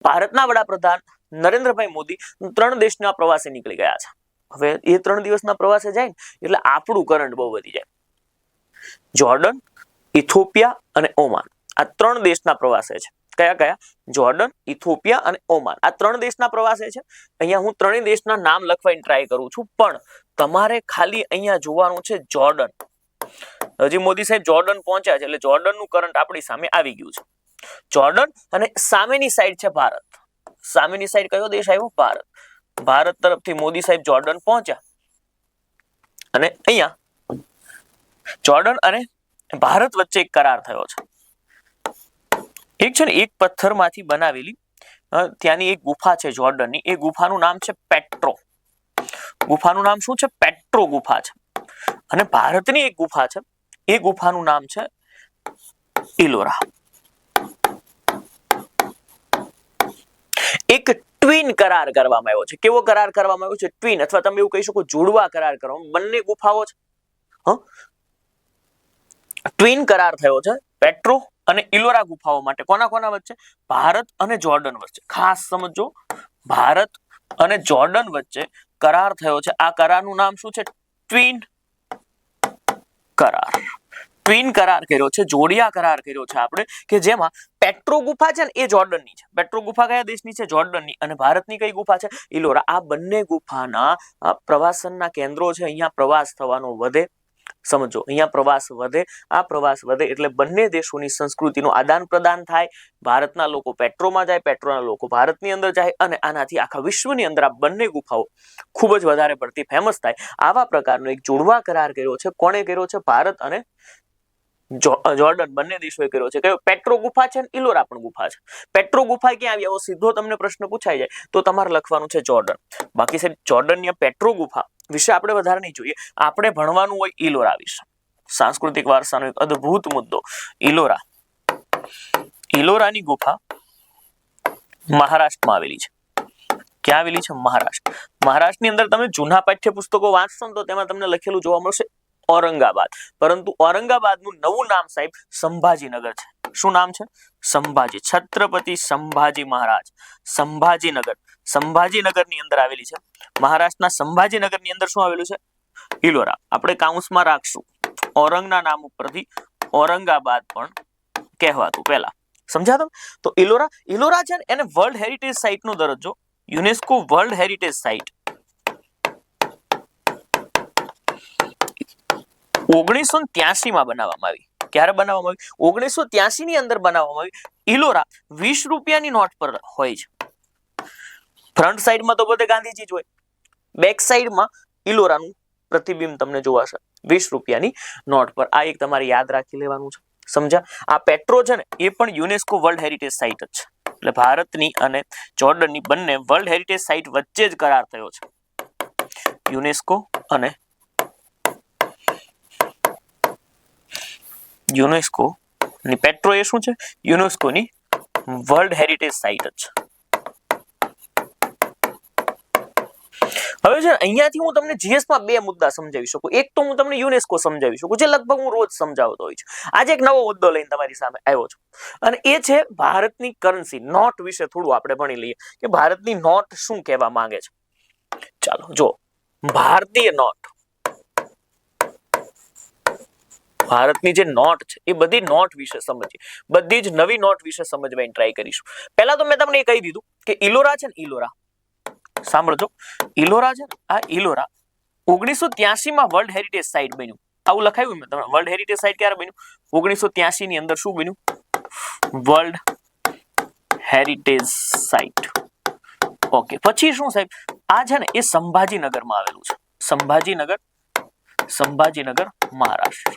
ભારતના વડાપ્રધાન નરેન્દ્રભાઈ મોદી 3 દેશના પ્રવાસે નીકળી ગયા છે. હવે એ 3 દિવસના પ્રવાસે જાય ને એટલે આપણું કરંટ બહુ વધી જાય. જોર્ડન, ઇથોપિયા અને ઓમાન આ 3 દેશના પ્રવાસે છે. કયા કયા? જોર્ડન, ઇથોપિયા અને ઓમાન આ 3 દેશના પ્રવાસે છે. અહીંયા હું 3 દેશના નામ લખવાની ટ્રાય કરું છું, પણ તમારે ખાલી અહીંયા જોવાનું છે જોર્ડન. હજી મોદી સાહેબ જોર્ડન પહોંચ્યા છે એટલે જોર્ડનનું કરંટ આપણી સામે આવી ગયું છે. જોર્ડન અને સામેની સાઈડ છે ભારત. સામેની સાઈડ કયો દેશ આવ્યો? ભારત. ભારત તરફથી મોદી સાહેબ જોર્ડન પહોંચ્યા અને અહીંયા જોર્ડન અને ભારત વચ્ચે એક કરાર થયો છે. એક છે ને એક પથ્થરમાંથી બનાવેલી ત્યાંની એક ગુફા છે જોર્ડનની. એ ગુફાનું નામ છે પેટ્રો. ગુફાનું નામ શું છે? પેટ્રો ગુફા છે. અને ભારતની એક ગુફા છે, એ ગુફાનું નામ છે ઇલોરા. એક ટ્વિન કરાર કરવામાં આવ્યો છે. કેવો કરાર કરવામાં આવ્યો છે? ટ્વિન, અથવા તમે એવું કહી શકો જોડવા કરાર કરવામાં. બંને ગુફાઓ છે. ટ્વિન કરાર થયો છે પેટ્રો અને ઇલોરા ગુફાઓ માટે. કોના કોના વચ્ચે? ભારત અને જોર્ડન વચ્ચે. ખાસ સમજો, ભારત અને જોર્ડન વચ્ચે કરાર થયો છે. આ કરારનું નામ શું છે? ટ્વિન કરાર. ટ્વિન કરાર કર્યો છે, જોડિયા કરાર કર્યો છે આપણે, કે જેમાં પેટ્રો ગુફા છે ને એ જોર્ડનની છે. પેટ્રો ગુફા કયા દેશની છે? જોર્ડનની. અને ભારતની કઈ ગુફા છે? ઇલોરા. આ બંને ગુફાના પ્રવાસનના કેન્દ્રો છે. અહીંયા પ્રવાસ થવાનો વધે. સમજો, અહીંયા પ્રવાસ વધે. આ પ્રવાસ વધે એટલે બંને દેશોની સંસ્કૃતિનું આદાન પ્રદાન થાય. ભારતના લોકો પેટ્રોમાં જાય, પેટ્રોના લોકો ભારતની અંદર જાય, અને આનાથી આખા વિશ્વની અંદર આ બંને ગુફાઓ ખૂબ જ વધારે પડતી ફેમસ થાય. આવા પ્રકારનો એક જોડવા કરાર કર્યો છે. કોણે કર્યો છે? ભારત અને જોર્ડન બંને દેશોએ કર્યો છે. કયો? પેટ્રો ગુફા છે ને ઇલોરા પણ ગુફા છે. પેટ્રો ગુફા ક્યાં આવી? આવો સીધો તમને પ્રશ્ન પૂછાઈ જાય તો તમારે લખવાનું છે જોર્ડન. બાકી સાહેબ જોર્ડનની પેટ્રો ગુફા વિશે આપણે વધારે નહીં જોઈએ. આપણે ભણવાનું હોય ઇલોરા વિશે. સાંસ્કૃતિક વારસાનો એક અદ્ભુત મુદ્દો ઇલોરા. ઇલોરાની ગુફા મહારાષ્ટ્રમાં આવેલી છે. ક્યાં આવેલી છે? મહારાષ્ટ્ર. મહારાષ્ટ્રની અંદર તમે જૂના પાઠ્યપુસ્તકો વાંચશો ને તો તેમાં તમને લખેલું જોવા મળશે ઔરંગાબાદ. પરંતુ ઔરંગાબાદનું નવું નામ સાહેબ સંભાજીનગર છે. શું નામ છે? સંભાજી. છત્રપતિ સંભાજી મહારાજ. સંભાજીનગર. સંભાજીનગરની અંદર આવેલી છે. મહારાષ્ટ્રના સંભાજીનગરની અંદર શું આવેલું છે? ઇલોરા. આપણે કાઉન્સમાં રાખશું. ઔરંગના નામ ઉપરથી ઔરંગાબાદ પણ કહેવાતું પહેલા. સમજાતો? તો ઇલોરા. ઇલોરા છે ને એને વર્લ્ડ હેરિટેજ સાઇટ નો દરજ્જો, યુનેસ્કો વર્લ્ડ હેરિટેજ સાઇટ 1983 માં બનાવવામાં આવી. ક્યારે બનાવવામાં આવી? 1983 ની અંદર બનાવવામાં આવી. ઇલોરા 20 રૂપિયાની નોટ પર હોય છે. ફ્રન્ટ સાઈડમાં તો બધે ગાંધીજી જ હોય, બેક સાઈડમાં ઇલોરાનું પ્રતિબિંબ તમને જોવાશે 20 રૂપિયાની નોટ પર. આ એક તમારે યાદ રાખી લેવાનું છે. સમજા? આ પેટ્રો છે ને એ પણ યુનેસ્કો વર્લ્ડ હેરિટેજ સાઇટ જ છે. એટલે ભારતની અને જોર્ડનની બંને વર્લ્ડ હેરિટેજ સાઇટ વચ્ચે જ કરાર થયો છે. યુનેસ્કો અને યુનેસ્કો ની પેટ્રો એ શું છે? યુનેસ્કોની વર્લ્ડ હેરિટેજ સાઇટ જ છે. હવે છે અહીંયાથી હું તમને જીએસ માં બે મુદ્દા સમજાવી શકું. એક તો હું તમને યુનેસ્કો સમજાવી શકું, જે લગભગ હું રોજ સમજાવતો હોય છું. આજે એક નવો મુદ્દો લઈને તમારી સામે આવ્યો છું, અને એ છે ભારતની કરન્સી નોટ વિશે થોડું આપણે ભણી લઈએ કે ભારતની નોટ શું કહેવા માંગે છે. ચાલો જો, ભારતીય નોટ, ભારતની જે નોટ છે એ બધી નોટ વિશે સમજીએ. બધી જ નવી નોટ વિશે સમજવાની ટ્રાય કરીશું. પહેલા તો મેં તમને એ કહી દીધું કે ઇલોરા છે ને, ઇલોરા સાંભળજો, ઇલોરા છે ને, આ ઇલોરા 1983 માં વર્લ્ડ હેરિટેજ સાઇટ બન્યું. આવું લખાયું મેં તમને. વર્લ્ડ હેરિટેજ સાઇટ ક્યારે બન્યું? 1983 ની અંદર શું બન્યું? World heritage site. ઓકે, પછી શું સાહેબ? આ છે ને એ સંભાજીનગરમાં આવેલું છે. સંભાજીનગર, સંભાજીનગર મહારાષ્ટ્ર.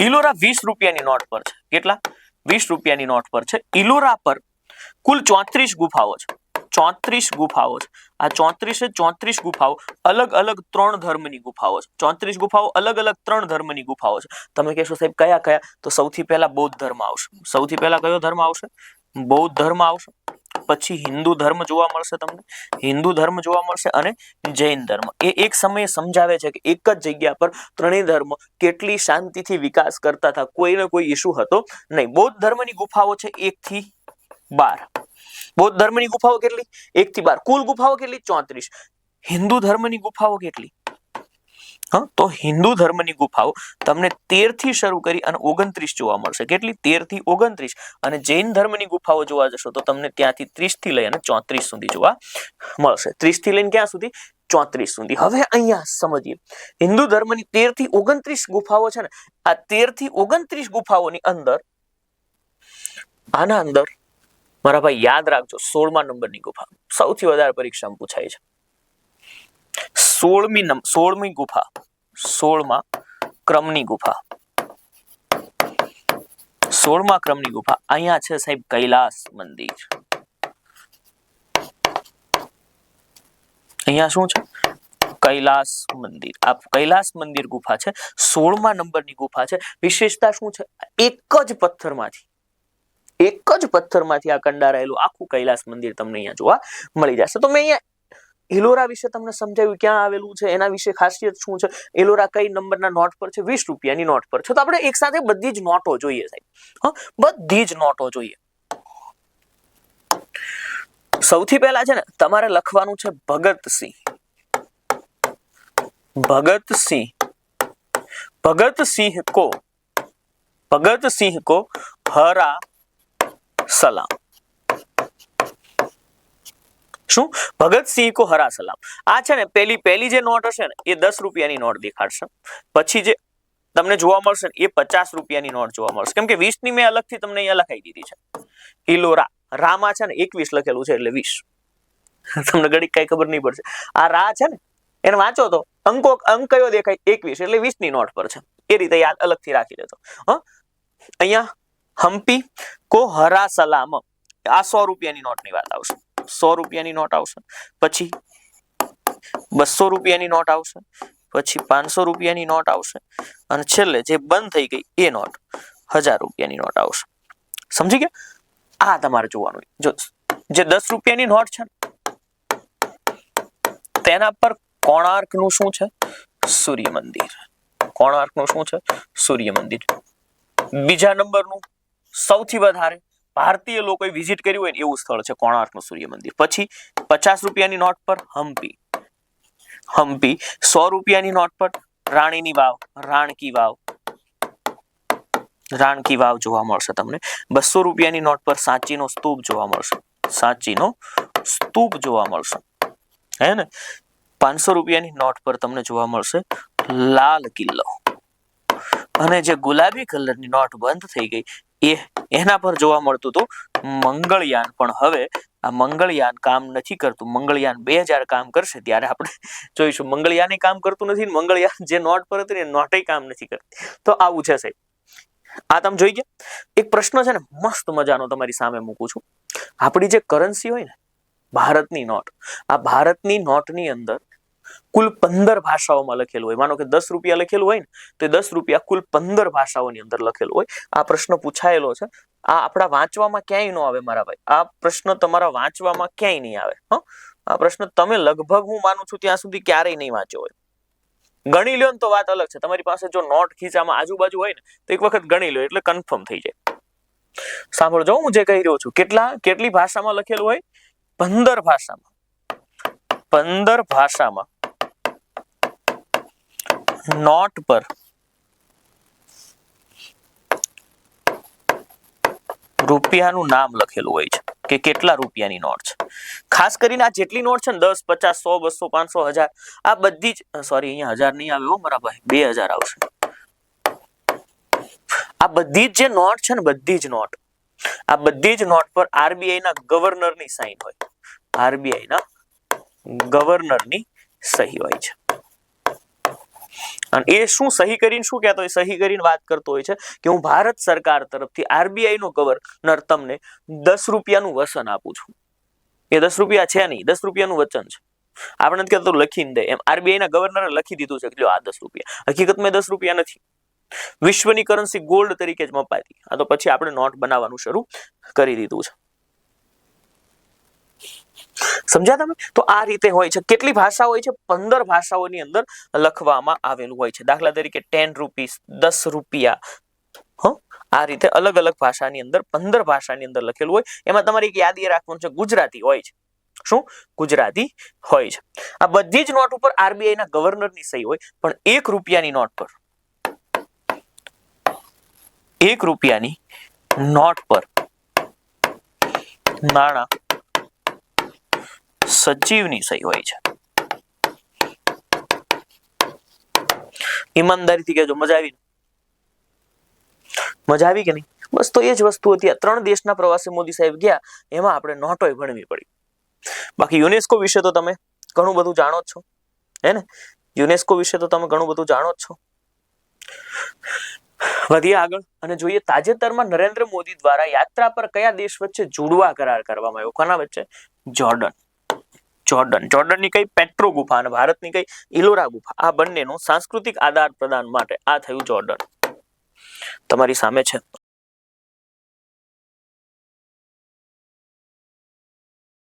ઇલોરા 20 રૂપિયાની નોટ પર છે. કેટલા? 20 રૂપિયાની નોટ પર છે. ઇલોરા પર કુલ 34 ગુફાઓ છે. 34 ગુફાઓ છે. આ 34 ગુફાઓ અલગ અલગ 3 ધર્મની ગુફાઓ છે. 34 ગુફાઓ અલગ અલગ 3 ધર્મની ગુફાઓ છે. તમે કહેશો સાહેબ કયા કયા? તો સૌથી પહેલા બૌદ્ધ ધર્મ આવશે. સૌથી પહેલા કયો ધર્મ આવશે? બૌદ્ધ ધર્મ આવશે. પછી હિન્દુ ધર્મ જોવા મળશે તમને. હિન્દુ ધર્મ જોવા મળશે અને જૈન ધર્મ. એ એક સમયે સમજાવે છે કે એક જ જગ્યા પર ત્રણેય ધર્મ કેટલી શાંતિથી વિકાસ કરતા હતા. કોઈને કોઈ ઇશ્યુ હતો નહીં. બૌદ્ધ ધર્મની ગુફાઓ છે 1 થી 12. બૌદ્ધ ધર્મની ગુફાઓ કેટલી? 1 થી 12. કુલ ગુફાઓ કેટલી? 34. હિન્દુ ધર્મની ગુફાઓ કેટલી? તો હિન્દુ ધર્મની ગુફાઓ તમને 13 થી શરૂ કરી અને 29 જોવા મળશે. કેટલી? 13 થી 29. અને જૈન ધર્મની ગુફાઓ જોવા જશો તો તમને ત્યાંથી 30 થી લઈ અને 34 સુધી જોવા મળશે. 30 થી લઈને ક્યાં સુધી? 34 સુધી. હવે અહીંયા સમજીએ, હિન્દુ ધર્મની 13 થી 29 ગુફાઓ છે ને, આ 13 થી 29 ગુફાઓની અંદર, આના અંદર મારા ભાઈ યાદ રાખજો, 16મા નંબરની ગુફા સૌથી વધારે પરીક્ષામાં પૂછાય છે. 16મી ગુફા, 16મા ક્રમની ગુફા, 16મા ક્રમની ગુફા અહીંયા છે સાહેબ, કૈલાસ મંદિર. અહીંયા શું છે? કૈલાસ મંદિર. આ કૈલાસ મંદિર ગુફા છે, 16મા નંબરની ગુફા છે. વિશેષતા શું છે? એક જ પથ્થરમાંથી આ કંડારાયેલું આખું કૈલાસ મંદિર તમને અહીંયા જોવા મળી જશે. તો મેં અહીંયા ઇલોરા વિશે તમને સમજાવ્યું, ક્યાં આવેલું છે, એના વિશે ખાસિયત શું છે, ઇલોરા કઈ નંબરના નોટ પર છે? 20 રૂપિયાની નોટ પર છે. તો આપણે એક સાથે બધી જ નોટો જોઈએ સાહેબ, બધી જ નોટો જોઈએ. સૌથી પહેલા છે ને તમારે લખવાનું છે ભગતસિંહ. ભગતસિંહ કો હરા સલામ. શું? ભગતસિંહ કો હરા સલામ. આ છે ને પહેલી જે નોટ હશે ને એ 10 રૂપિયાની નોટ દેખાડશે. પછી જે તમને જોવા મળશે ને એ 50 રૂપિયાની નોટ જોવા મળશે. કેમ કે 20 ની મેં અલગથી તમને અહીંયા લખાઈ દીધી છે. ઇલોરા, રામાં છે ને 21 લખેલું છે એટલે 20. તમને ઘડી કઈ ખબર નહીં પડશે. આ રા છે ને એને વાંચો તો અંક કયો દેખાય? 21 એટલે 20 ની નોટ પર છે. એ રીતે યાદ અલગથી રાખી દેજો. અહીંયા હમ્પી કો હરા સલામ, આ 100 રૂપિયાની નોટની વાત આવશે. 100 રૂપિયાની નોટ આવશે, પછી 200 રૂપિયાની નોટ આવશે, પછી 500 રૂપિયાની નોટ આવશે, અને છેલ્લે જે બંધ થઈ ગઈ એ નોટ 1000 રૂપિયાની નોટ આવશે. સમજી ગયા? આ તમારે જોવાનું. જો જે 10 રૂપિયાની નોટ છે તેના પર કોણાર્કનું શું છે? સૂર્ય મંદિર. કોણાર્કનું શું છે? સૂર્ય મંદિર. બીજા નંબરનું સૌથી વધારે ભારતીય લોકોએ વિઝિટ કર્યું હોય ને એવું સ્થળ છે કોણાર્કનું સૂર્ય મંદિર. પછી 50 રૂપિયાની નોટ પર હમ્પી. 100 રૂપિયાની નોટ પર રાણીની વાવ, રાણકી વાવ જોવા મળશે તમને. 200 રૂપિયાની નોટ પર સાંચીનો સ્તૂપ જોવા મળશે. હે ને? 500 રૂપિયાની નોટ પર તમને જોવા મળશે લાલ કિલ્લો. અને જે ગુલાબી કલરની નોટ બંધ થઈ ગઈ એના પર જોવા મળતું હતું મંગળયાન. પણ હવે આ મંગળયાન કામ નથી કરતું. મંગળયાન 2000 કામ કરશે ત્યારે આપણે જોઈશું. મંગળયાન કામ કરતું નથી, મંગળયાન જે નોટ પર હતી ને નોટે કામ નથી કરતી. તો આવું છે સાહેબ. આ તમે જોઈ ગયા. એક પ્રશ્ન છે ને મસ્ત મજાનો તમારી સામે મૂકું છું. આપણી જે કરન્સી હોય ને ભારતની નોટ, આ ભારતની નોટની અંદર કુલ 15 ભાષાઓમાં લખેલું હોય. માનો કે 10 રૂપિયા લખેલું હોય ને તો 10 રૂપિયા કુલ 15 ભાષાઓની અંદર લખેલું હોય. આ પ્રશ્ન પૂછાયેલો છે. આ આપણા વાંચવામાં ક્યાંય ન આવે મારા ભાઈ. આ પ્રશ્ન તમારા વાંચવામાં ક્યાંય નહીં આવે. આ પ્રશ્ન તમે લગભગ હું માનું છું ત્યાં સુધી ક્યારેય નહીં વાંચ્યો હોય. ગણી લ્યો ને તો વાત અલગ છે. તમારી પાસે જો નોટ ખીચામાં આજુબાજુ હોય ને તો એક વખત ગણી લો એટલે કન્ફર્મ થઈ જાય. સાંભળજો હું જે કહી રહ્યો છું. કેટલી ભાષામાં લખેલું હોય? 15 ભાષામાં. 15 ભાષામાં નોટ પર રૂપિયાનું નામ લખેલું હોય છે કે કેટલા રૂપિયાની નોટ છે. ખાસ કરીને આ જેટલી નોટ છે ને 10, 50, 100, 200, 500, 1000, આ બધી જ સોરી અહીંયા 1000 નહીં આવે હો મારા ભાઈ, 2000 આવશે. આ બધી જ જે નોટ છે ને બધી જ નોટ, આ બધી જ નોટ પર આરબીઆઈ ના ગવર્નરની સાઇન હોય. આરબીઆઈ ના ગવર્નરની સહી હોય છે. અને એ શું સહી કરીને શું કહેતો હોય? સહી કરીને વાત કરતો હોય છે કે હું ભારત સરકાર તરફથી આરબીઆઈ નો ગવર્નર તમને 10 રૂપિયાનું વચન આપું છું. એ 10 રૂપિયા છે નહીં, 10 રૂપિયાનું વચન છે. આપણે નથી કહેતો લખીને દે, એમ આરબીઆઈ ના ગવર્નરે લખી દીધું છે કે લ્યો આ 10 રૂપિયા. હકીકતમાં 10 રૂપિયા નથી. વિશ્વની કરન્સી ગોલ્ડ તરીકે જ મપાતી. આ તો પછી આપણે નોટ બનાવવાનું શરૂ કરી દીધું છે. સમજ્યા તમે? તો આ રીતે હોય છે. કેટલી ભાષા હોય છે? 15 ભાષાઓની અંદર લખવામાં આવેલું હોય છે. દાખલા તરીકે 10 રૂપીસ, 10 રૂપિયા. આ રીતે અલગ અલગ ભાષાની અંદર 15 ભાષાની અંદર લખેલું હોય. એમાં તમારે એક યાદ એ રાખવાનું છે, ગુજરાતી હોય છે. શું? ગુજરાતી હોય છે. આ બધી જ નોટ ઉપર આરબીઆઈ ના ગવર્નરની સહી હોય, પણ 1 રૂપિયાની નોટ પર 1 રૂપિયાની નોટ પર નાણાં સચિવની સહી હોય છે. ઈમાનદારીથી કહેજો, મજા આવી? મજા આવી કે નહીં? બસ તો એ જ વસ્તુ હતી. આ 3 દેશના પ્રવાસે મોદી સાહેબ ગયા, એમાં આપણે નોટોય ભણવી પડી. બાકી યુનેસ્કો વિશે તો તમે ઘણું બધું જાણો જ છો, હે ને? યુનેસ્કો વિશે તો તમે ઘણું બધું જાણો જ છો. વધીએ આગળ અને જોઈએ તાજેતરમાં નરેન્દ્ર મોદી દ્વારા યાત્રા પર કયા દેશ વચ્ચે જોડવા કરાર કરવામાં આવ્યો? કોના વચ્ચે? જોર્ડનની કઈ પેટ્રો ગુફા અને ભારતની કઈ ઇલોરા ગુફા, આ બંનેનો સાંસ્કૃતિક આદાન પ્રદાન માટે આ થયું જોર્ડન. તમારી સામે છે